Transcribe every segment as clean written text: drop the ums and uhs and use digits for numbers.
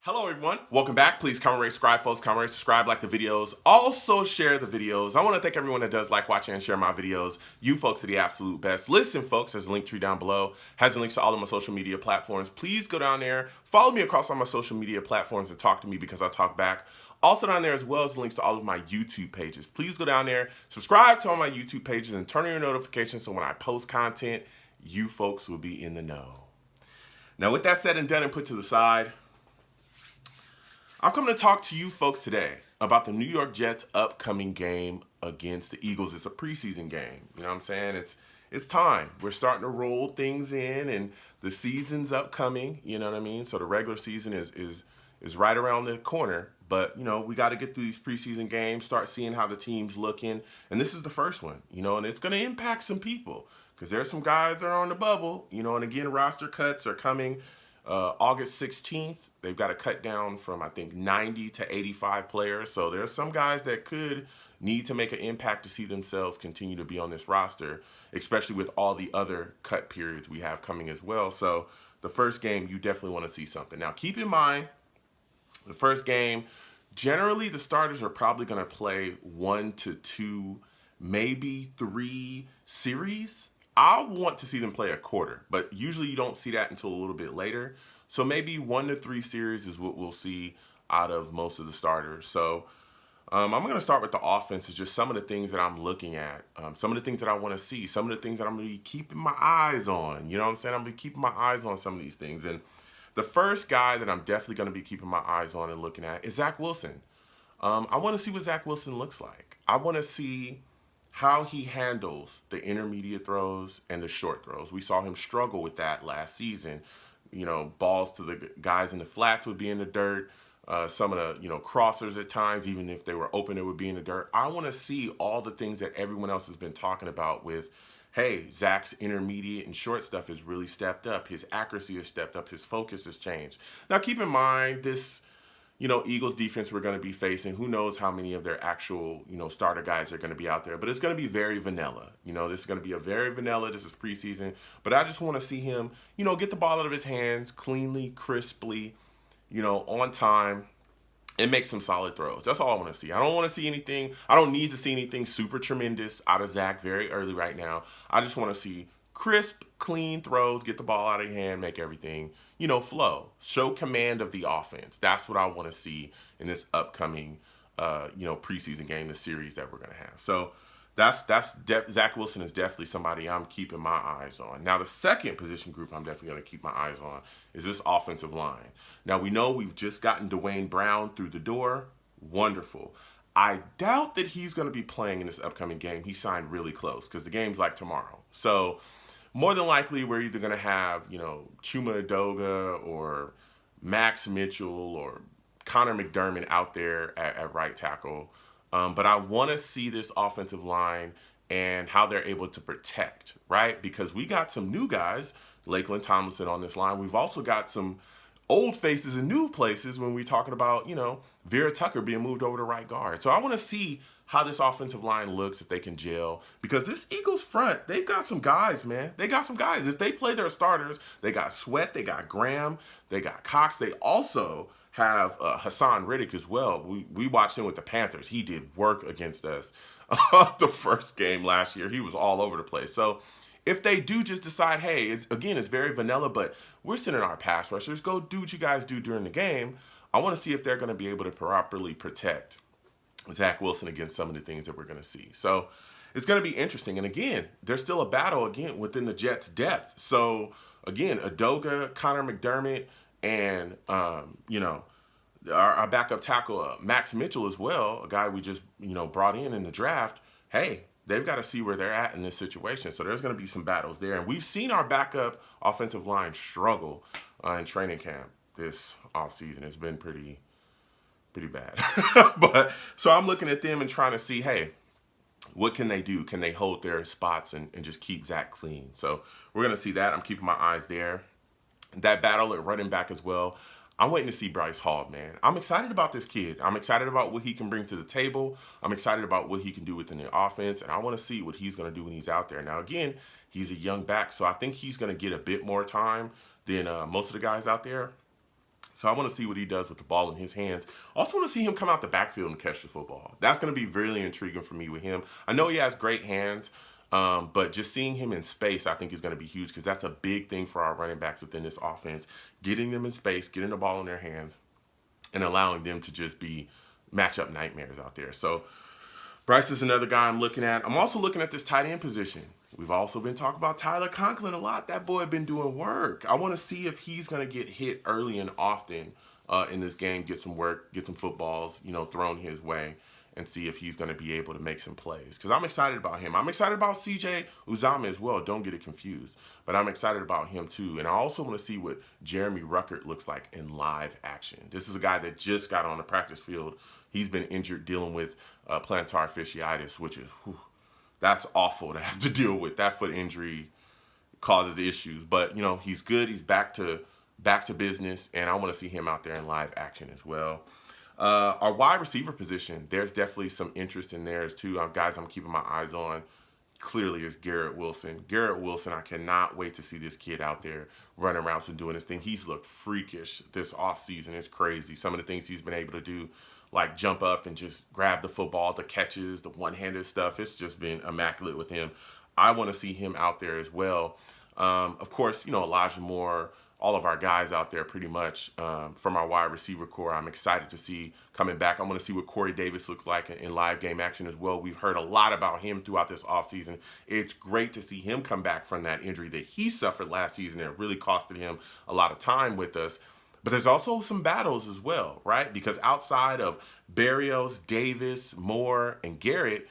Hello everyone, welcome back. Please comment, rate, subscribe, folks. Comment, rate, subscribe, like the videos. Also share the videos. I want to thank everyone that does like, watch, and share my videos. You folks are the absolute best. Listen, folks, there's a link tree down below. Has the links to all of my social media platforms. Please go down there, follow me across all my social media platforms and talk to me because I talk back. Also down there as well as links to all of my YouTube pages. Please go down there, subscribe to all my YouTube pages, and turn on your notifications so when I post content, you folks will be in the know. Now with that said and done and put to the side, I've come to talk to you folks today about the New York Jets' upcoming game against the Eagles. It's a preseason game. You know what I'm saying? It's time. We're starting to roll things in, and the season's upcoming. You know what I mean? So the regular season is right around the corner. But, you know, we got to get through these preseason games, start seeing how the team's looking. And this is the first one, you know, and it's going to impact some people because there's some guys that are on the bubble, you know, and again, roster cuts are coming August 16th. They've got to cut down from, I think, 90 to 85 players. So there's some guys that could need to make an impact to see themselves continue to be on this roster, especially with all the other cut periods we have coming as well. So the first game, you definitely want to see something. Now, keep in mind, the first game, generally the starters are probably going to play 1 to 2, maybe 3 series. I want to see them play a quarter, but usually you don't see that until a little bit later. So maybe 1 to 3 series is what we'll see out of most of the starters. So I'm going to start with the offense. It's just some of the things that I'm looking at, some of the things that I want to see, some of the things that I'm going to be keeping my eyes on. You know what I'm saying? I'm going to be keeping my eyes on some of these things. And the first guy that I'm definitely going to be keeping my eyes on and looking at is Zach Wilson. I want to see what Zach Wilson looks like. I want to see how he handles the intermediate throws and the short throws. We saw him struggle with that last season. You know, balls to the guys in the flats would be in the dirt. Some of the, crossers at times, even if they were open, it would be in the dirt. I want to see all the things that everyone else has been talking about with, hey, Zach's intermediate and short stuff has really stepped up. His accuracy has stepped up. His focus has changed. Now, keep in mind, this, Eagles defense we're going to be facing, who knows how many of their actual, starter guys are going to be out there. But it's going to be very vanilla. This is going to be a very vanilla. This is preseason. But I just want to see him, get the ball out of his hands cleanly, crisply, on time, and make some solid throws. That's all I want to see. I don't want to see anything. I don't need to see anything super tremendous out of Zach very early right now. I just want to see crisp, clean throws, get the ball out of your hand, make everything, flow. Show command of the offense. That's what I want to see in this upcoming, preseason game, the series that we're going to have. So Zach Wilson is definitely somebody I'm keeping my eyes on. Now, the second position group I'm definitely going to keep my eyes on is this offensive line. Now, we know we've just gotten Dwayne Brown through the door. Wonderful. I doubt that he's going to be playing in this upcoming game. He signed really close because the game's like tomorrow. So more than likely, we're either going to have, Chuma Edoga or Max Mitchell or Connor McDermott out there at right tackle. But I want to see this offensive line and how they're able to protect, right? Because we got some new guys, Lakeland Tomlinson on this line. We've also got some old faces in new places when we're talking about, Vera Tucker being moved over to right guard. So I want to see how this offensive line looks, if they can gel. Because this Eagles front, they've got some guys, man. They got some guys. If they play their starters, they got Sweat, they got Graham, they got Cox. They also have Hassan Riddick as well. We watched him with the Panthers. He did work against us the first game last year. He was all over the place. So if they do just decide, hey, it's very vanilla, but we're sending our pass rushers, go do what you guys do during the game, I want to see if they're going to be able to properly protect Zach Wilson against some of the things that we're going to see. So it's going to be interesting. And again, there's still a battle, within the Jets' depth. So again, Edoga, Connor McDermott, and, our backup tackle, Max Mitchell as well, a guy we just, brought in the draft. Hey, they've got to see where they're at in this situation. So there's going to be some battles there. And we've seen our backup offensive line struggle in training camp this offseason. It's been pretty bad. But so I'm looking at them and trying to see, hey, what can they do? Can they hold their spots and just keep Zach clean? So we're going to see that. I'm keeping my eyes there. That battle at running back as well. I'm waiting to see Bryce Hall, man. I'm excited about this kid. I'm excited about what he can bring to the table. I'm excited about what he can do within the offense, and I want to see what he's going to do when he's out there. Now, again, he's a young back, so I think he's going to get a bit more time than most of the guys out there. So I want to see what he does with the ball in his hands. Also want to see him come out the backfield and catch the football. That's going to be really intriguing for me with him. I know he has great hands, but just seeing him in space, I think is going to be huge because that's a big thing for our running backs within this offense. Getting them in space, getting the ball in their hands, and allowing them to just be matchup nightmares out there. So Bryce is another guy I'm looking at. I'm also looking at this tight end position. We've also been talking about Tyler Conklin a lot. That boy been doing work. I want to see if he's going to get hit early and often in this game, get some work, get some footballs, thrown his way, and see if he's going to be able to make some plays. Because I'm excited about him. I'm excited about CJ Uzomah as well. Don't get it confused. But I'm excited about him too. And I also want to see what Jeremy Ruckert looks like in live action. This is a guy that just got on the practice field. He's been injured dealing with plantar fasciitis, which is, that's awful to have to deal with. That foot injury causes issues. But, he's good. He's back to business. And I want to see him out there in live action as well. Our wide receiver position, there's definitely some interest in there too. Guys I'm keeping my eyes on clearly is Garrett Wilson. Garrett Wilson, I cannot wait to see this kid out there running around and doing his thing. He's looked freakish this offseason. It's crazy. Some of the things he's been able to do, like jump up and just grab the football, the catches, the one-handed stuff. It's just been immaculate with him. I want to see him out there as well. Of course, Elijah Moore, all of our guys out there pretty much from our wide receiver core, I'm excited to see coming back. I want to see what Corey Davis looks like in live game action as well. We've heard a lot about him throughout this offseason. It's great to see him come back from that injury that he suffered last season. It really costed him a lot of time with us. But there's also some battles as well, right? Because outside of Berrios, Davis, Moore, and Garrett,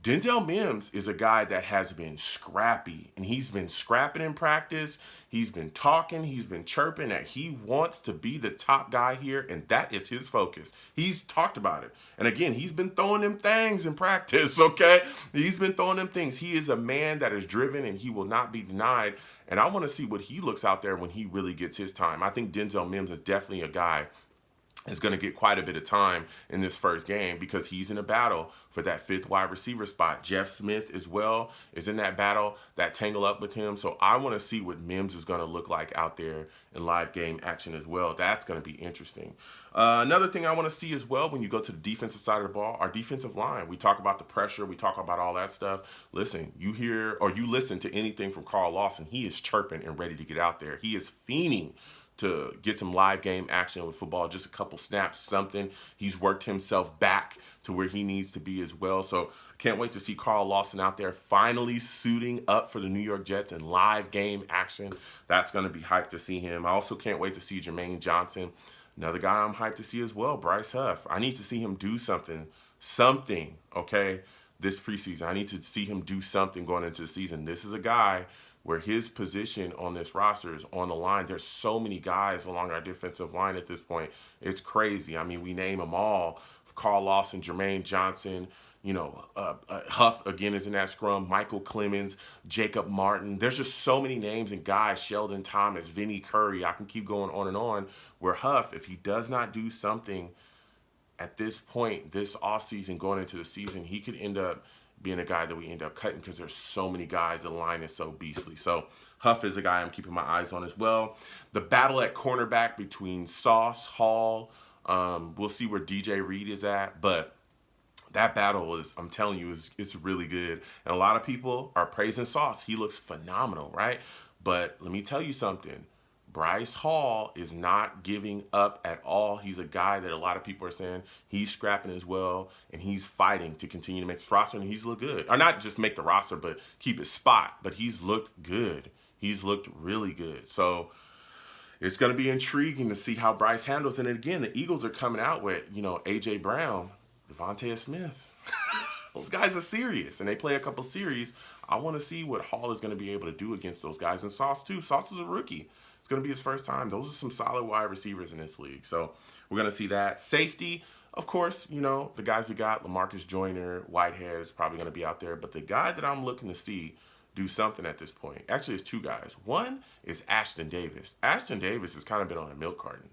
Denzel Mims is a guy that has been scrappy, and he's been scrapping in practice. He's been talking, he's been chirping that he wants to be the top guy here, and that is his focus. He's talked about it. And again, he's been throwing them things in practice, okay? He's been throwing them things. He is a man that is driven, and he will not be denied. And I want to see what he looks out there when he really gets his time. I think Denzel Mims is definitely a guy is going to get quite a bit of time in this first game because he's in a battle for that fifth wide receiver spot. Jeff Smith as well is in that battle, that tangle up with him. So I want to see what Mims is going to look like out there in live game action as well. That's going to be interesting. Another thing I want to see as well when you go to the defensive side of the ball, our defensive line. We talk about the pressure. We talk about all that stuff. Listen, you hear or you listen to anything from Carl Lawson. He is chirping and ready to get out there. He is fiending to get some live game action with football, just a couple snaps, something. He's worked himself back to where he needs to be as well. So can't wait to see Carl Lawson out there finally suiting up for the New York Jets in live game action. That's going to be hyped to see him. I also can't wait to see Jermaine Johnson. Another guy I'm hyped to see as well, Bryce Huff. I need to see him do something, okay, this preseason. I need to see him do something going into the season. This is a guy where his position on this roster is on the line. There's so many guys along our defensive line at this point. It's crazy. I mean, we name them all. Carl Lawson, Jermaine Johnson, Huff again is in that scrum, Michael Clemens, Jacob Martin. There's just so many names and guys, Sheldon Thomas, Vinnie Curry. I can keep going on and on, where Huff, if he does not do something at this point, this offseason going into the season, he could end up being a guy that we end up cutting because there's so many guys. The line is so beastly. So Huff is a guy I'm keeping my eyes on as well. The battle at cornerback between Sauce, Hall, we'll see where DJ Reed is at, but that battle is, I'm telling you, it's really good. And a lot of people are praising Sauce. He looks phenomenal, right? But let me tell you something. Bryce Hall is not giving up at all. He's a guy that a lot of people are saying he's scrapping as well, and he's fighting to continue to make the roster, and he's looked good. Or not just make the roster, but keep his spot. But he's looked good. He's looked really good. So it's going to be intriguing to see how Bryce handles it. And again, the Eagles are coming out with, A.J. Brown, Devontae Smith. Those guys are serious, and they play a couple series. I want to see what Hall is going to be able to do against those guys. And Sauce, too. Sauce is a rookie. It's going to be his first time. Those are some solid wide receivers in this league. So we're going to see that. Safety, of course, the guys we got, LaMarcus Joyner, Whitehead is probably going to be out there. But the guy that I'm looking to see do something at this point, actually it's two guys. One is Ashton Davis. Ashton Davis has kind of been on a milk carton.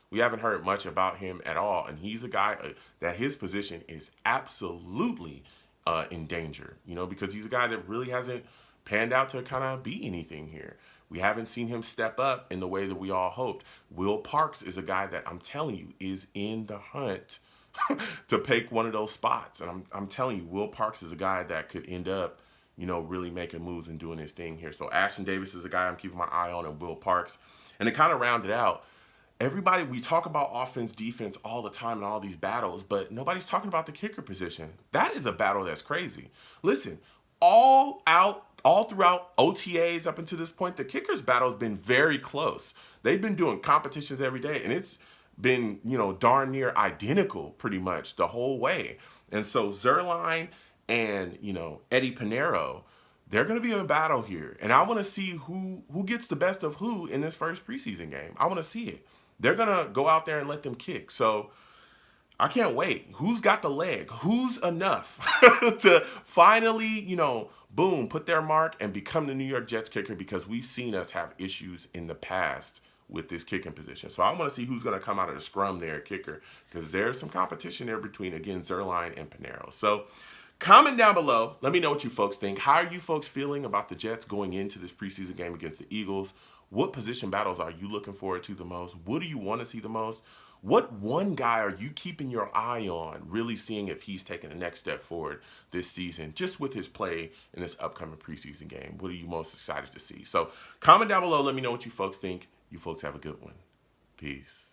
We haven't heard much about him at all. And he's a guy that his position is absolutely in danger, because he's a guy that really hasn't panned out to kind of be anything here. We haven't seen him step up in the way that we all hoped. Will Parks is a guy that I'm telling you is in the hunt to take one of those spots. And I'm telling you, Will Parks is a guy that could end up, really making moves and doing his thing here. So Ashton Davis is a guy I'm keeping my eye on, and Will Parks. And to kind of round it out, everybody, we talk about offense, defense all the time in all these battles, but nobody's talking about the kicker position. That is a battle that's crazy. Listen, all throughout OTAs up until this point, the kickers battle has been very close. They've been doing competitions every day, and it's been, darn near identical pretty much the whole way. And so Zerline and, Eddie Pinheiro, they're going to be in battle here. And I want to see who gets the best of who in this first preseason game. I want to see it. They're going to go out there and let them kick. So I can't wait. Who's got the leg? Who's enough to finally, boom, put their mark and become the New York Jets kicker, because we've seen us have issues in the past with this kicking position. So I want to see who's going to come out of the scrum there at kicker, because there's some competition there between, again, Zerline and Pinheiro. So comment down below. Let me know what you folks think. How are you folks feeling about the Jets going into this preseason game against the Eagles? What position battles are you looking forward to the most? What do you want to see the most? What one guy are you keeping your eye on, really seeing if he's taking the next step forward this season, just with his play in this upcoming preseason game? What are you most excited to see? So comment down below. Let me know what you folks think. You folks have a good one. Peace.